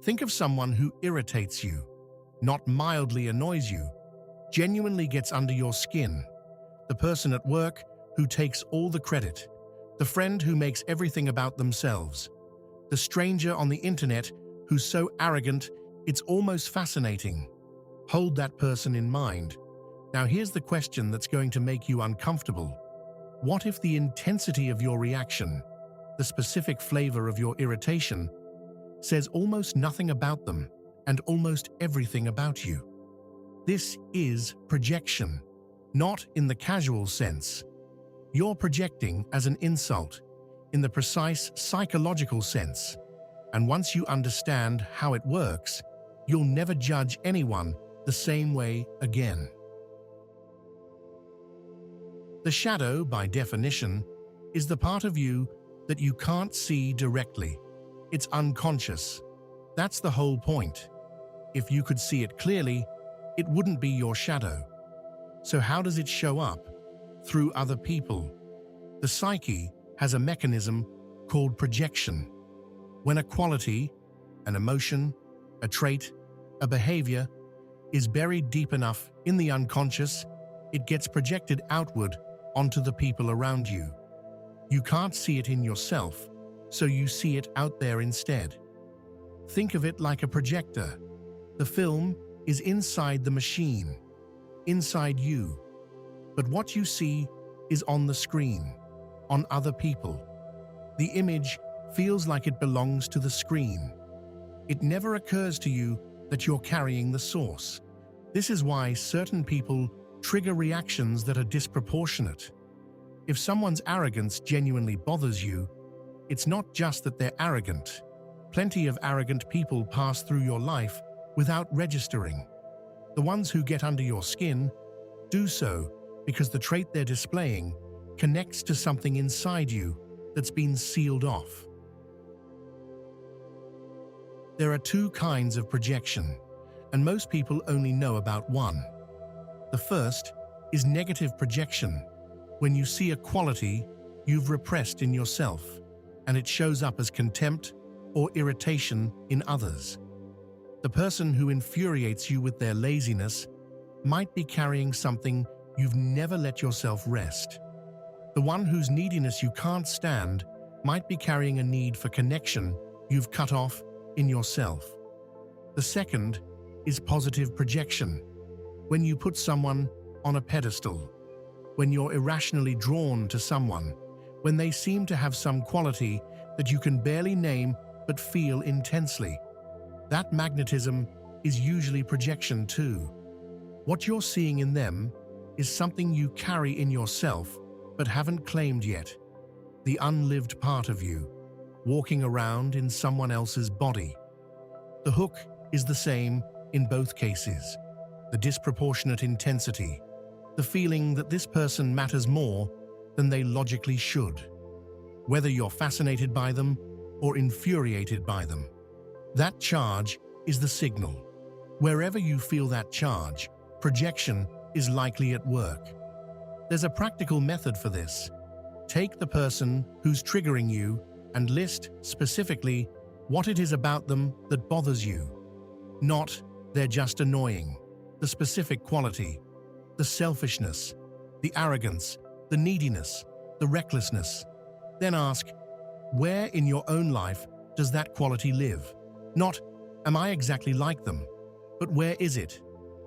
Think of someone who irritates you, not mildly annoys you, genuinely gets under your skin. The person at work who takes all the credit, the friend who makes everything about themselves, the stranger on the internet who's so arrogant it's almost fascinating. Hold that person in mind. Now here's the question that's going to make you uncomfortable. What if the intensity of your reaction, the specific flavor of your irritation, says almost nothing about them and almost everything about you? This is projection, not in the casual sense. You're projecting as an insult, in the precise psychological sense. And once you understand how it works, you'll never judge anyone the same way again. The shadow, by definition, is the part of you that you can't see directly. It's unconscious. That's the whole point. If you could see it clearly, it wouldn't be your shadow. So how does it show up? Through other people. The psyche has a mechanism called projection. When a quality, an emotion, a trait, a behavior is buried deep enough in the unconscious, it gets projected outward onto the people around you. You can't see it in yourself, so you see it out there instead. Think of it like a projector. The film is inside the machine, inside you. But what you see is on the screen, on other people. The image feels like it belongs to the screen. It never occurs to you that you're carrying the source. This is why certain people trigger reactions that are disproportionate. If someone's arrogance genuinely bothers you, it's not just that they're arrogant. Plenty of arrogant people pass through your life without registering. The ones who get under your skin do so because the trait they're displaying connects to something inside you that's been sealed off. There are two kinds of projection, and most people only know about one. The first is negative projection, when you see a quality you've repressed in yourself, and it shows up as contempt or irritation in others. The person who infuriates you with their laziness might be carrying something you've never let yourself rest. The one whose neediness you can't stand might be carrying a need for connection you've cut off in yourself. The second is positive projection, when you put someone on a pedestal, when you're irrationally drawn to someone, when they seem to have some quality that you can barely name but feel intensely. That magnetism is usually projection too. What you're seeing in them is something you carry in yourself but haven't claimed yet. The unlived part of you, walking around in someone else's body. The hook is the same in both cases. The disproportionate intensity, the feeling that this person matters more than they logically should. Whether you're fascinated by them or infuriated by them. That charge is the signal. Wherever you feel that charge, projection is likely at work. There's a practical method for this. Take the person who's triggering you and list specifically what it is about them that bothers you. Not, they're just annoying. The specific quality, the selfishness, the arrogance, the neediness, the recklessness. Then ask, where in your own life does that quality live? Not, am I exactly like them? But where is it?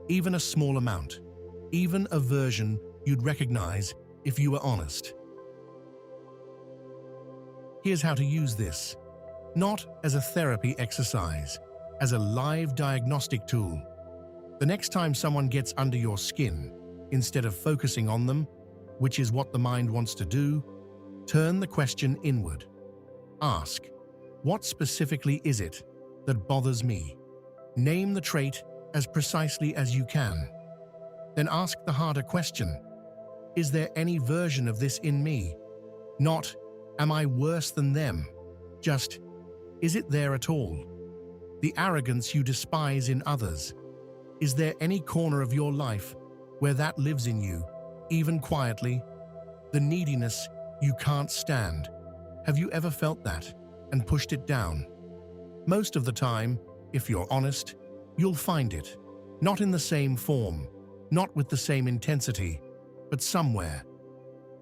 Even a small amount. Even a version you'd recognize if you were honest. Here's how to use this. Not as a therapy exercise, as a live diagnostic tool. The next time someone gets under your skin, instead of focusing on them, which is what the mind wants to do, turn the question inward. Ask, what specifically is it that bothers me? Name the trait as precisely as you can. Then ask the harder question, is there any version of this in me? Not, am I worse than them? Just, is it there at all? The arrogance you despise in others. Is there any corner of your life where that lives in you, even quietly? The neediness you can't stand. Have you ever felt that and pushed it down? Most of the time, If you're honest, you'll find it. Not in the same form, not with the same intensity, but somewhere.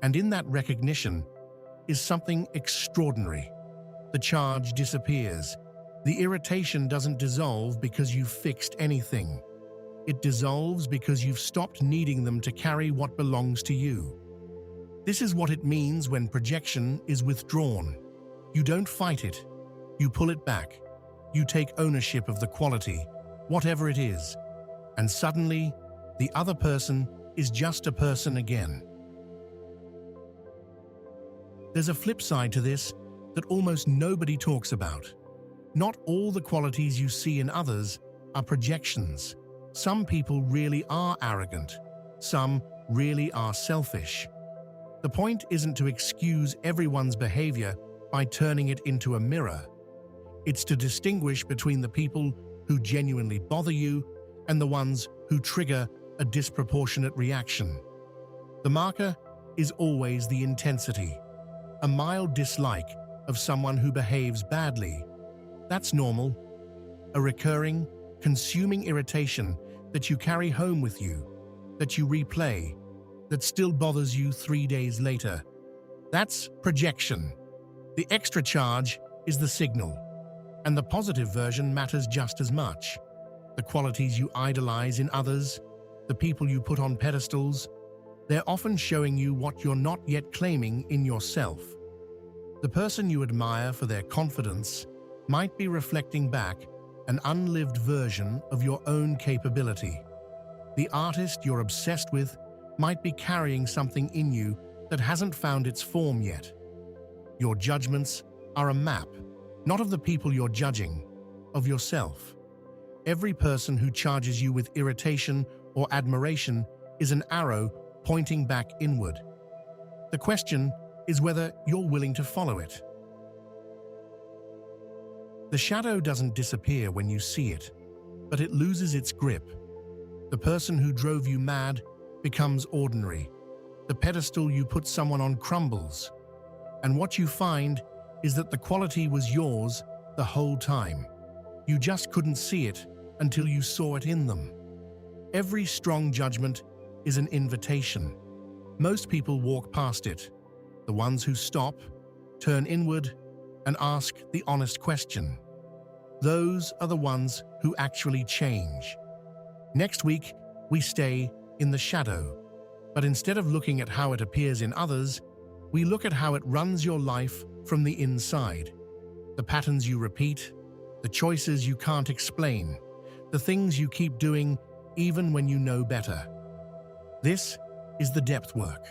And in that recognition is something extraordinary. The charge disappears. The irritation doesn't dissolve because you've fixed anything. It dissolves because you've stopped needing them to carry what belongs to you. This is what it means when projection is withdrawn. You don't fight it. You pull it back. You take ownership of the quality, whatever it is. And suddenly, the other person is just a person again. There's a flip side to this that almost nobody talks about. Not all the qualities you see in others are projections. Some people really are arrogant. Some really are selfish. The point isn't to excuse everyone's behavior by turning it into a mirror. It's to distinguish between the people who genuinely bother you and the ones who trigger a disproportionate reaction. The marker is always the intensity. A mild dislike of someone who behaves badly. That's normal. A recurring, consuming irritation that you carry home with you, that you replay, that still bothers you 3 days later. That's projection. The extra charge is the signal, and the positive version matters just as much. The qualities you idolize in others, the people you put on pedestals, they're often showing you what you're not yet claiming in yourself. The person you admire for their confidence might be reflecting back an unlived version of your own capability. The artist you're obsessed with might be carrying something in you that hasn't found its form yet. Your judgments are a map, not of the people you're judging, of yourself. Every person who charges you with irritation or admiration is an arrow pointing back inward. The question is whether you're willing to follow it. The shadow doesn't disappear when you see it, but it loses its grip. The person who drove you mad becomes ordinary. The pedestal you put someone on crumbles. And what you find is that the quality was yours the whole time. You just couldn't see it until you saw it in them. Every strong judgment is an invitation. Most people walk past it. The ones who stop, turn inward, and ask the honest question. Those are the ones who actually change. Next week, we stay in the shadow, but instead of looking at how it appears in others, we look at how it runs your life from the inside. The patterns you repeat, the choices you can't explain, the things you keep doing even when you know better. This is the depth work.